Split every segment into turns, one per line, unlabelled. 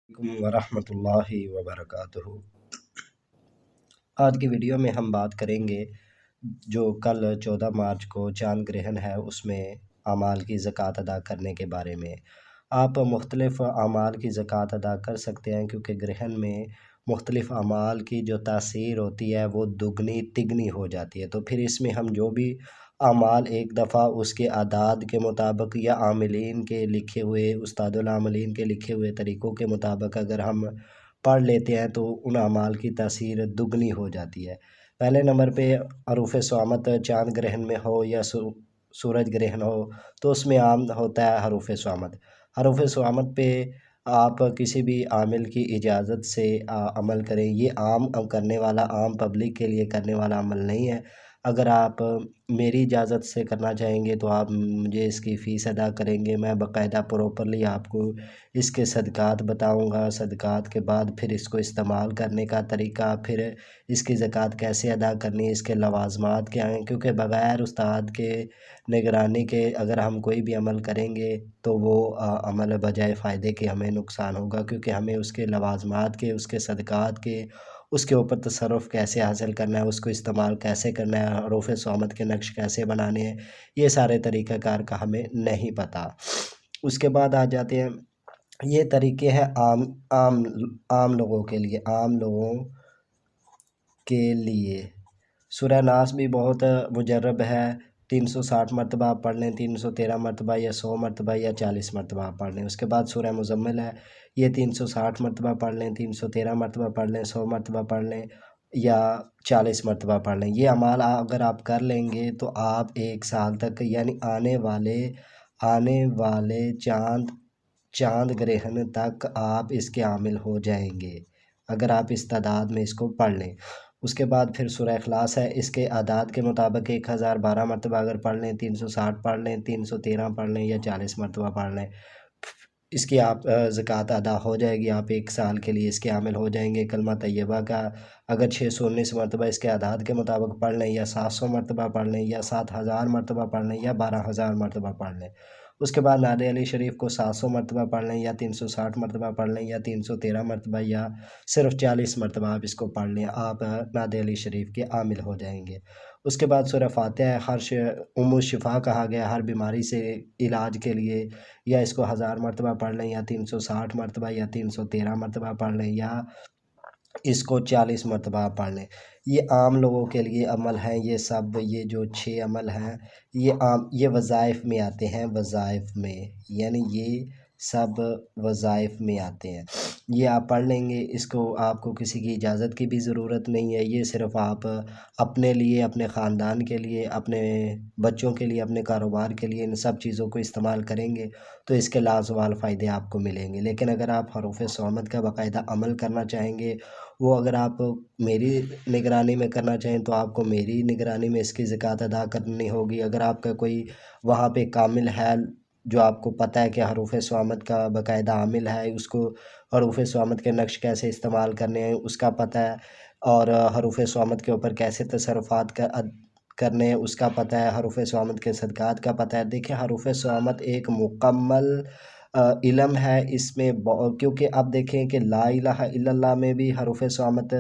वरहमतुल्लाहि वबरकातुहू। आज की वीडियो में हम बात करेंगे जो कल 14 मार्च को चाँद ग्रहण है उसमें अमाल की ज़कात अदा करने के बारे में। आप मुख्तलिफ़ अमाल की ज़कात अदा कर सकते हैं क्योंकि ग्रहण में मुख्तलिफ़ अमाल की जो तासीर होती है वो दुगनी तिगनी हो जाती है। तो फिर इसमें हम जो भी अमाल एक दफ़ा उसके आदाद के मुताबिक या आमिलीन के लिखे हुए उस्तादुल आमिलीन के लिखे हुए तरीक़ों के मुताबिक अगर हम पढ़ लेते हैं तो उन अमाल की तासीर दुगनी हो जाती है। पहले नंबर पे अरूफ़ स्वामत चाँद ग्रहण में हो या सूरज ग्रहण हो तो उसमें आम होता है हरूफ़ स्वामत। हरूफ़ स्वामत पे आप किसी भी आमिल की इजाज़त से अमल करें। ये आम करने वाला आम पब्लिक के लिए करने वाला अमल नहीं है। अगर आप मेरी इजाज़त से करना चाहेंगे तो आप मुझे इसकी फ़ीस अदा करेंगे। मैं बाकायदा प्रॉपरली आपको इसके सदक़ात बताऊँगा। सदक़ात के बाद फिर इसको इस्तेमाल करने का तरीका, फिर इसकी ज़कात कैसे अदा करनी है, इसके लवाज़मात क्या हैं, क्योंकि बग़ैर उस्ताद के निगरानी के अगर हम कोई भी अमल करेंगे तो वो अमल बजाय फ़ायदे के हमें नुकसान होगा, क्योंकि हमें उसके लवाज़मात के, उसके सदक़ात के, उसके ऊपर तसर्रुफ़ कैसे हासिल करना है, उसको इस्तेमाल कैसे करना है, हरूफ़ स्वामत के नक्श कैसे बनाने हैं, ये सारे तरीक़ाकार का हमें नहीं पता। उसके बाद आ जाते हैं, ये तरीक़े हैं आम लोगों के लिए। आम लोगों के लिए सूरह नास भी बहुत मुजर्रब है। 360 मरतबा आप पढ़ लें, 313 मरतबा या 100 मरतबा या 40 मरतबा आप पढ़ लें। उसके बाद सूरह मुज़म्मिल है, ये 360 मरतबा पढ़ लें, 313 मरतबा पढ़ लें, 100 मरतबा पढ़ लें या 40 मरतबा पढ़ लें। ये अमाल अगर आप कर लेंगे तो आप 1 साल तक यानी आने वाले चाँद ग्रहण तक आप इसके आमिल हो जाएंगे, अगर आप इस तादाद में इसको पढ़ लें। उसके बाद फिर सूरह इखलास है, इसके आदाद के मुताबिक 1012 मरतबा अगर पढ़ लें, 360 पढ़ लें, 313 पढ़ लें या 40 मरतबा पढ़ लें, इसकी आप ज़कात अदा हो जाएगी। आप 1 साल के लिए इसके आमिल हो जाएंगे। कलमा तैयबा का अगर 619 मरतबा इसके आदाद के मुताबिक पढ़ लें या 700 मरतबा पढ़ लें या 7000 मरतबा पढ़ लें या 12000 मरतबा पढ़ लें। उसके बाद नाद अली शरीफ को 700 मरतबा पढ़ लें या 360 मरतबा पढ़ लें या 313 मरतबा या सिर्फ़ 40 मरतबा आप इसको पढ़ लें, आप नाद अली शरीफ के आमिल हो जाएंगे। उसके बाद सूरह फातिहा है, उम्मुश शिफ़ा कहा गया हर बीमारी से इलाज के लिए, या इसको 1000 मरतबा पढ़ लें या 360 मरतबा या 313 मरतबा पढ़ लें या इसको 40 मरतबा पढ़ लें। ये आम लोगों के लिए अमल हैं। ये सब ये जो 6 अमल हैं ये वज़ाइफ़ में आते हैं, वज़ाइफ़ में यानी ये सब वज़ाइफ़ में आते हैं। ये आप पढ़ लेंगे, इसको आपको किसी की इजाज़त की भी ज़रूरत नहीं है। ये सिर्फ़ आप अपने लिए, अपने ख़ानदान के लिए, अपने बच्चों के लिए, अपने कारोबार के लिए इन सब चीज़ों को इस्तेमाल करेंगे तो इसके लाज़वाल फ़ायदे आपको मिलेंगे। लेकिन अगर आप हरूफ़ स्वामत का बाकायदा अमल करना चाहेंगे, वो अगर आप मेरी निगरानी में करना चाहें तो आपको मेरी निगरानी में इसकी ज़कात अदा करनी होगी। अगर आपका कोई वहाँ पे कामिल है जो आपको पता है कि हरूफ़ स्वामत का बाकायदा आमिल है, उसको हरूफ़ स्वामत के नक्श कैसे इस्तेमाल करने हैं उसका पता है, और हरूफ़ स्वामत के ऊपर कैसे तसर्रुफ़ात करने हैं उसका पता है, हरूफ़ स्वामत के सदक़ात का पता है। देखिए हरूफ़ स्वामत एक मुकम्मल इल्म है। इसमें क्योंकि अब देखें कि ला इलाहा इल्लल्लाह में भी हरूफ़ स्वामत,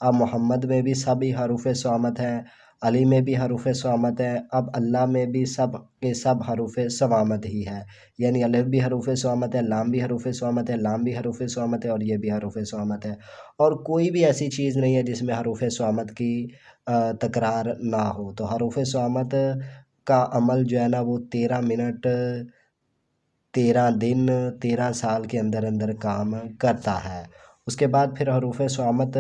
अब मोहम्मद में भी सभी हरूफ़ स्वामत हैं, अली में भी हरूफ़ स्वामत है, अब अल्लाह में भी सब के सब हरूफ़ स्वामत ही है। यानी अलिफ़ भी हरूफ़ स्वामत है, लाम भी हरूफ़ स्वामत है, लाम भी हरूफ़ स्वामत है और ये भी हरूफ़ स्वामत है। और कोई भी ऐसी चीज़ नहीं है जिसमें हरूफ़ स्वामत की तकरार ना हो। तो हरूफ़ स्वामत का अमल जो है ना वो 13 मिनट, 13 दिन, 13 साल के अंदर अंदर काम करता है। उसके बाद फिर हरूफ़ स्वामत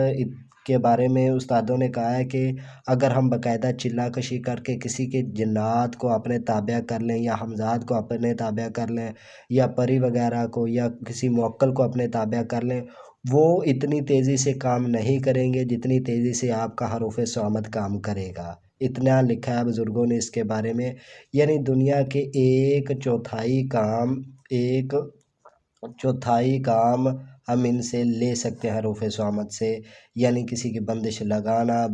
के बारे में उस्तादों ने कहा है कि अगर हम बाकायदा चिल्ला कशी करके किसी के जिन्नात को अपने ताबिया कर लें या हमज़ाद को अपने ताबिया कर लें या परी वगैरह को या किसी मुवक्किल को अपने ताबिया कर लें, वो इतनी तेज़ी से काम नहीं करेंगे जितनी तेज़ी से आपका हरूफ़ स्वामत काम करेगा। इतना लिखा है बुज़ुर्गों ने इसके बारे में। यानी दुनिया के 1/4 काम हम इनसे ले सकते हैं हरूफ़ स्वामत से। यानी किसी की बंदिश लगाना,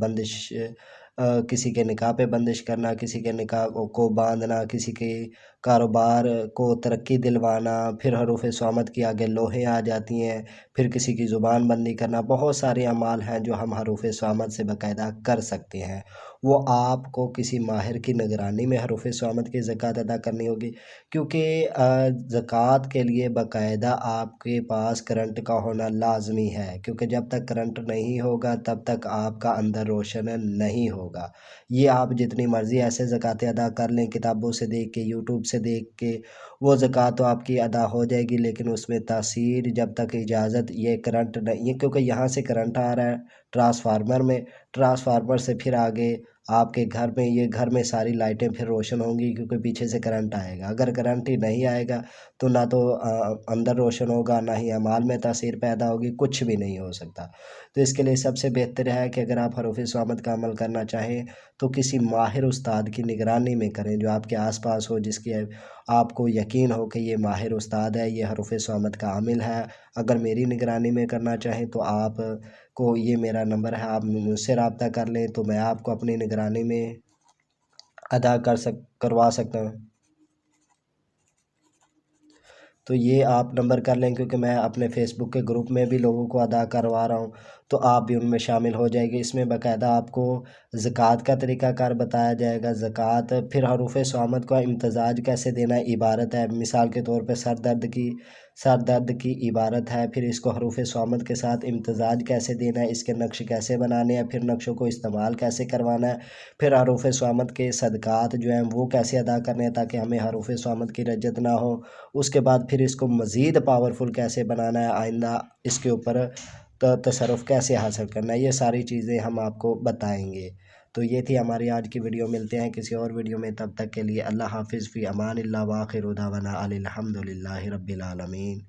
किसी के निकाह पे बंदिश करना, किसी के निकाह को बाँधना, किसी के कारोबार को तरक्की दिलवाना, फिर हरूफ स्वामद की आगे लोहें आ जाती हैं, फिर किसी की ज़ुबान बंदी करना, बहुत सारे अमाल हैं जो हम हरूफ स्वामद से बाकायदा कर सकते हैं। वो आपको किसी माहिर की निगरानी में हरूफ स्वामद की ज़कात अदा करनी होगी, क्योंकि ज़कात के लिए बाकायदा आपके पास करंट का होना लाज़मी है, क्योंकि जब तक करंट नहीं होगा तब तक आपका अंदर रोशन नहीं होगा। ये आप जितनी मर्ज़ी ऐसे ज़कातें अदा कर लें, किताबों से देख के, यूट्यूब से देख के, वो ज़कात तो आपकी अदा हो जाएगी, लेकिन उसमें तासीर जब तक इजाज़त ये करंट नहीं, ये क्योंकि यहाँ से करंट आ रहा है ट्रांसफार्मर में, ट्रांसफार्मर से फिर आगे आपके घर में, ये घर में सारी लाइटें फिर रोशन होंगी, क्योंकि पीछे से करंट आएगा। अगर करंट ही नहीं आएगा तो ना तो अंदर रोशन होगा, ना ही अमाल में तासीर पैदा होगी, कुछ भी नहीं हो सकता। तो इसके लिए सबसे बेहतर है कि अगर आप हरूफ स्वामद का अमल करना चाहें तो किसी माहिर उस्ताद की निगरानी में करें, जो आपके आसपास हो, जिसकी आपको यकीन हो कि ये माहिर उस्ताद है, ये हरूफ स्वामद का आमिल है। अगर मेरी निगरानी में करना चाहें तो आप को ये मेरा नंबर है, आप मुझसे रब्ता कर लें तो मैं आपको अपनी निगरानी में करवा सकता हूँ। तो ये आप नंबर कर लें, क्योंकि मैं अपने फ़ेसबुक के ग्रुप में भी लोगों को अदा करवा रहा हूँ, तो आप भी उनमें शामिल हो जाएंगे। इसमें बाकायदा आपको ज़कात का तरीक़ाकार बताया जाएगा, ज़कात फिर हरूफ स्वामद का इम्तज़ाज कैसे देना है, इबारत है, मिसाल के तौर पे सर दर्द की इबारत है, फिर इसको हरूफ स्वामद के साथ इम्तज़ाज कैसे देना है, इसके नक्श कैसे बनाने हैं, फिर नक्शों को इस्तेमाल कैसे करवाना है, फिर हरूफ स्वामद के सदक़ात जो हैं वो कैसे अदा करने हैं ताकि हमें हरूफ स्वामद की रज्जत ना हो। उसके बाद फिर इसको मज़ीद पावरफुल कैसे बनाना है, आइंदा इसके ऊपर तसर्रुफ़ कैसे हासिल करना है, ये सारी चीज़ें हम आपको बताएंगे। तो ये थी हमारी आज की वीडियो। मिलते हैं किसी और वीडियो में, तब तक के लिए अल्लाह हाफ़िज़ फ़ी अमानिल्लाह व आखिरु दावाना अनिल हम्दुलिल्लाहि रब्बिल आलमीन।